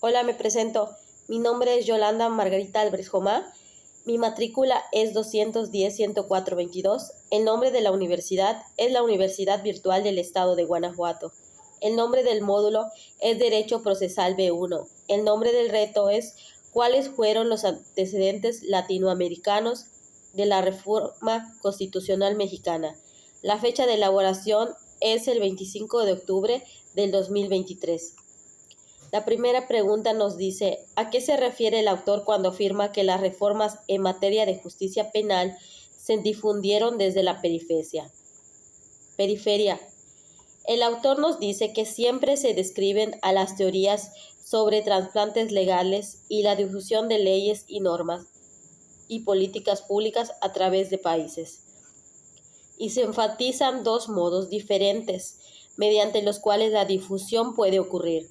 Hola, me presento. Mi nombre es Yolanda Margarita Álvarez Jomá. Mi matrícula es 210-104-22. El nombre de la universidad es la Universidad Virtual del Estado de Guanajuato. El nombre del módulo es Derecho Procesal B1. El nombre del reto es ¿cuáles fueron los antecedentes latinoamericanos de la reforma constitucional mexicana? La fecha de elaboración es el 25 de octubre del 2023. La primera pregunta nos dice, ¿a qué se refiere el autor cuando afirma que las reformas en materia de justicia penal se difundieron desde la periferia? El autor nos dice que siempre se describen a las teorías sobre trasplantes legales y la difusión de leyes y normas y políticas públicas a través de países. Y se enfatizan dos modos diferentes mediante los cuales la difusión puede ocurrir.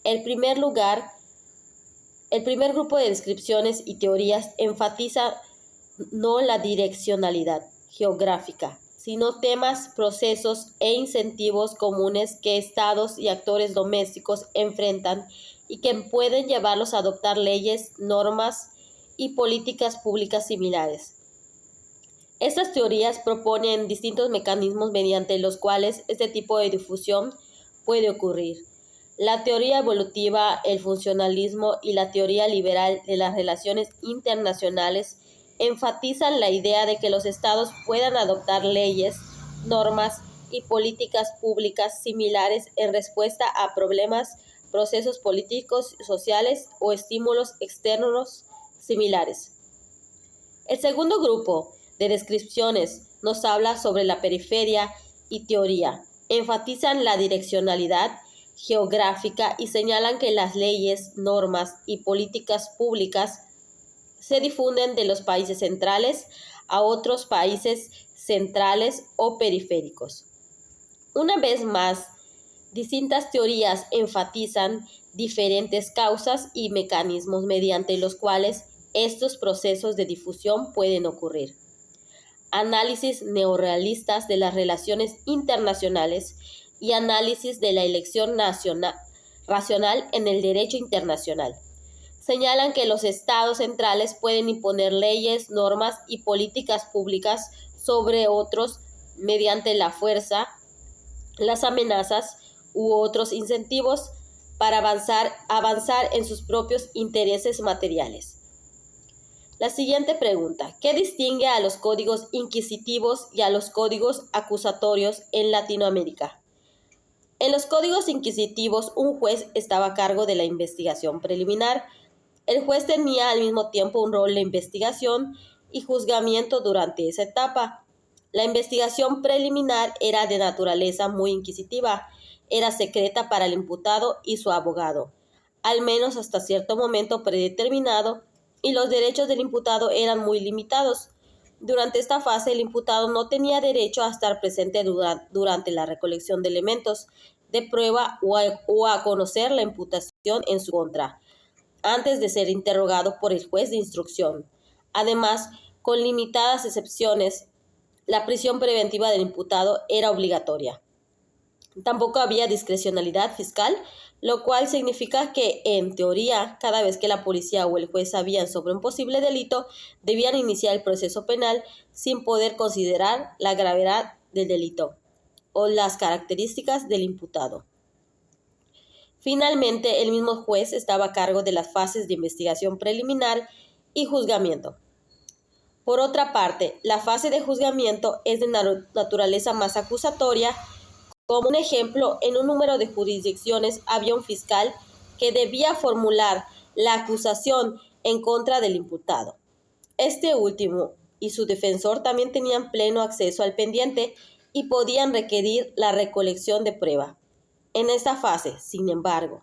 El primer grupo de descripciones y teorías enfatiza no la direccionalidad geográfica, sino temas, procesos e incentivos comunes que estados y actores domésticos enfrentan y que pueden llevarlos a adoptar leyes, normas y políticas públicas similares. Estas teorías proponen distintos mecanismos mediante los cuales este tipo de difusión puede ocurrir. La teoría evolutiva, el funcionalismo y la teoría liberal de las relaciones internacionales enfatizan la idea de que los estados puedan adoptar leyes, normas y políticas públicas similares en respuesta a problemas, procesos políticos, sociales o estímulos externos similares. El segundo grupo de descripciones nos habla sobre la periferia y teoría. Enfatizan la direccionalidad geográfica y señalan que las leyes, normas y políticas públicas se difunden de los países centrales a otros países centrales o periféricos. Una vez más, distintas teorías enfatizan diferentes causas y mecanismos mediante los cuales estos procesos de difusión pueden ocurrir. Análisis neorrealistas de las relaciones internacionales y análisis de la elección racional en el derecho internacional. Señalan que los estados centrales pueden imponer leyes, normas y políticas públicas sobre otros mediante la fuerza, las amenazas u otros incentivos para avanzar en sus propios intereses materiales. La siguiente pregunta, ¿qué distingue a los códigos inquisitivos y a los códigos acusatorios en Latinoamérica? En los códigos inquisitivos, un juez estaba a cargo de la investigación preliminar. El juez tenía al mismo tiempo un rol de investigación y juzgamiento durante esa etapa. La investigación preliminar era de naturaleza muy inquisitiva, era secreta para el imputado y su abogado, al menos hasta cierto momento predeterminado, y los derechos del imputado eran muy limitados. Durante esta fase, el imputado no tenía derecho a estar presente durante la recolección de elementos de prueba o a conocer la imputación en su contra, antes de ser interrogado por el juez de instrucción. Además, con limitadas excepciones, la prisión preventiva del imputado era obligatoria. Tampoco había discrecionalidad fiscal, lo cual significa que, en teoría, cada vez que la policía o el juez sabían sobre un posible delito, debían iniciar el proceso penal sin poder considerar la gravedad del delito o las características del imputado. Finalmente, el mismo juez estaba a cargo de las fases de investigación preliminar y juzgamiento. Por otra parte, la fase de juzgamiento es de naturaleza más acusatoria. Como un ejemplo, en un número de jurisdicciones había un fiscal que debía formular la acusación en contra del imputado. Este último y su defensor también tenían pleno acceso al pendiente y podían requerir la recolección de prueba. En esta fase, sin embargo,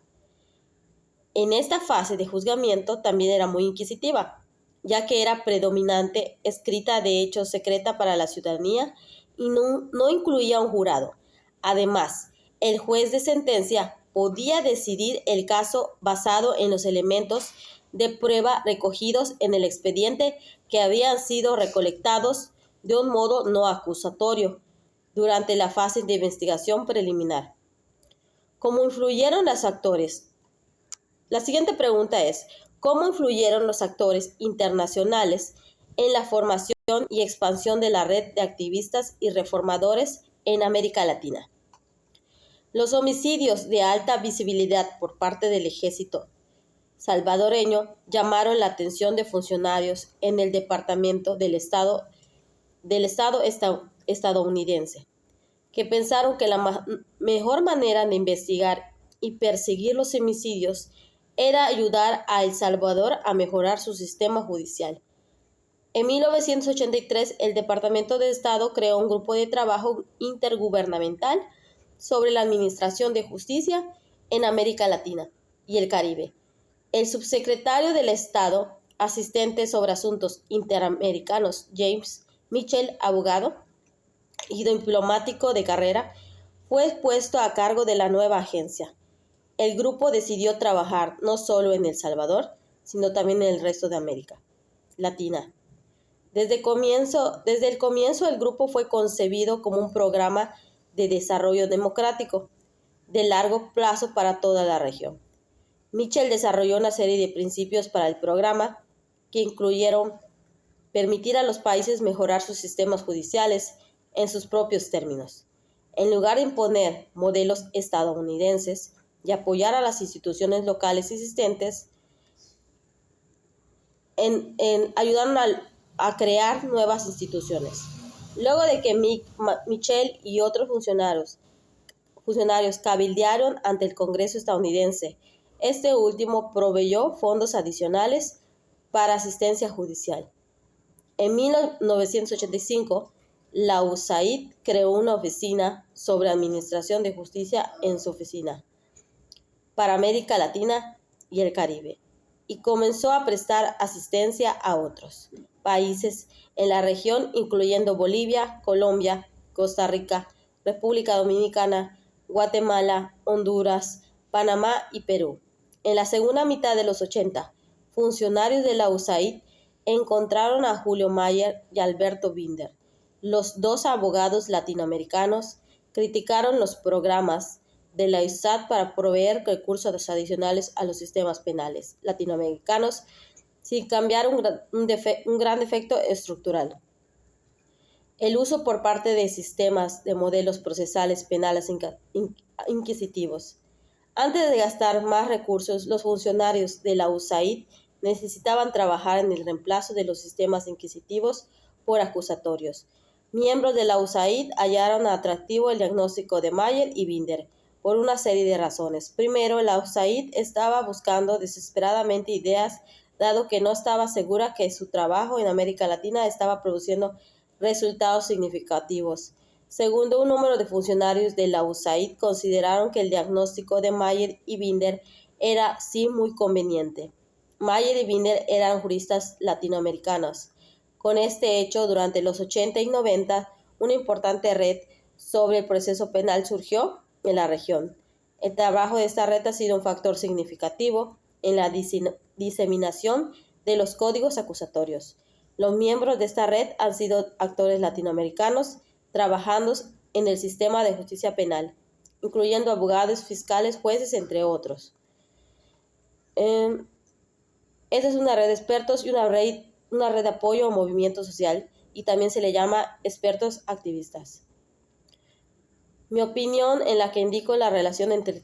de juzgamiento también era muy inquisitiva, ya que era predominante, escrita de hecho secreta para la ciudadanía y no incluía un jurado. Además, el juez de sentencia podía decidir el caso basado en los elementos de prueba recogidos en el expediente que habían sido recolectados de un modo no acusatorio durante la fase de investigación preliminar. ¿Cómo influyeron los actores? La siguiente pregunta es, ¿cómo influyeron los actores internacionales en la formación y expansión de la red de activistas y reformadores en América Latina? Los homicidios de alta visibilidad por parte del ejército salvadoreño llamaron la atención de funcionarios en el Departamento del Estado estadounidense, que pensaron que la mejor manera de investigar y perseguir los homicidios era ayudar a El Salvador a mejorar su sistema judicial. En 1983, el Departamento de Estado creó un grupo de trabajo intergubernamental sobre la administración de justicia en América Latina y el Caribe. El subsecretario del Estado, asistente sobre asuntos interamericanos, James Mitchell, abogado y diplomático de carrera, fue puesto a cargo de la nueva agencia. El grupo decidió trabajar no solo en El Salvador, sino también en el resto de América Latina. Desde el comienzo, el grupo fue concebido como un programa de desarrollo democrático de largo plazo para toda la región. Mitchell desarrolló una serie de principios para el programa que incluyeron permitir a los países mejorar sus sistemas judiciales en sus propios términos, en lugar de imponer modelos estadounidenses y apoyar a las instituciones locales existentes, ayudaron a crear nuevas instituciones. Luego de que Mitchell y otros funcionarios cabildearon ante el Congreso estadounidense, este último proveyó fondos adicionales para asistencia judicial. En 1985, la USAID creó una oficina sobre administración de justicia en su oficina para América Latina y el Caribe, y comenzó a prestar asistencia a otros países en la región, incluyendo Bolivia, Colombia, Costa Rica, República Dominicana, Guatemala, Honduras, Panamá y Perú. En la segunda mitad de los 80, funcionarios de la USAID encontraron a Julio Mayer y Alberto Binder. Los dos abogados latinoamericanos criticaron los programas de la USAID para proveer recursos adicionales a los sistemas penales latinoamericanos sin cambiar un gran defecto estructural. El uso por parte de sistemas de modelos procesales penales inquisitivos. Antes de gastar más recursos, los funcionarios de la USAID necesitaban trabajar en el reemplazo de los sistemas inquisitivos por acusatorios. Miembros de la USAID hallaron atractivo el diagnóstico de Mayer y Binder por una serie de razones. Primero, la USAID estaba buscando desesperadamente ideas, dado que no estaba segura que su trabajo en América Latina estaba produciendo resultados significativos. Segundo, un número de funcionarios de la USAID consideraron que el diagnóstico de Mayer y Binder era sí muy conveniente. Mayer y Binder eran juristas latinoamericanos. Con este hecho, durante los 80 y 90, una importante red sobre el proceso penal surgió en la región. El trabajo de esta red ha sido un factor significativo en la diseminación de los códigos acusatorios. Los miembros de esta red han sido actores latinoamericanos trabajando en el sistema de justicia penal, incluyendo abogados, fiscales, jueces, entre otros. Esta es una red de expertos y una red de apoyo a movimiento social, y también se le llama expertos activistas. Mi opinión, en la que indico la relación entre el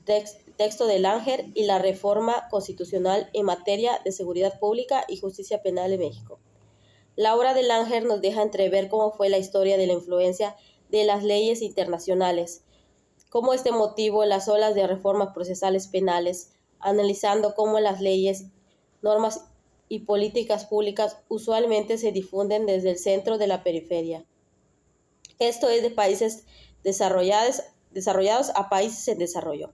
texto de Langer y la reforma constitucional en materia de seguridad pública y justicia penal en México. La obra de Langer nos deja entrever cómo fue la historia de la influencia de las leyes internacionales, cómo este motivó las olas de reformas procesales penales, analizando cómo las leyes, normas y políticas públicas usualmente se difunden desde el centro de la periferia. Esto es, de países desarrollados a países en desarrollo,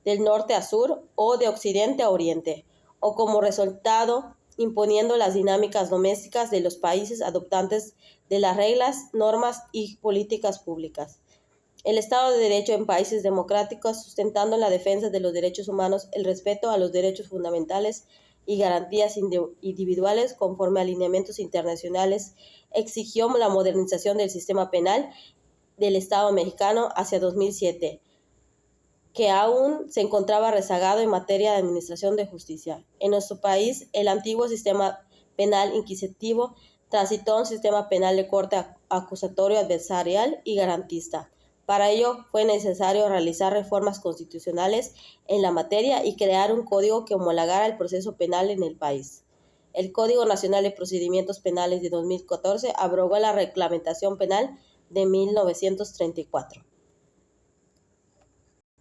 del norte a sur o de occidente a oriente, o como resultado imponiendo las dinámicas domésticas de los países adoptantes de las reglas, normas y políticas públicas. El Estado de Derecho en países democráticos, sustentando la defensa de los derechos humanos, el respeto a los derechos fundamentales y garantías individuales conforme a lineamientos internacionales, exigió la modernización del sistema penal del Estado mexicano hacia 2007, que aún se encontraba rezagado en materia de administración de justicia. En nuestro país, el antiguo sistema penal inquisitivo transitó a un sistema penal de corte acusatorio, adversarial y garantista. Para ello fue necesario realizar reformas constitucionales en la materia y crear un código que homologara el proceso penal en el país. El Código Nacional de Procedimientos Penales de 2014 abrogó la reglamentación penal de 1934.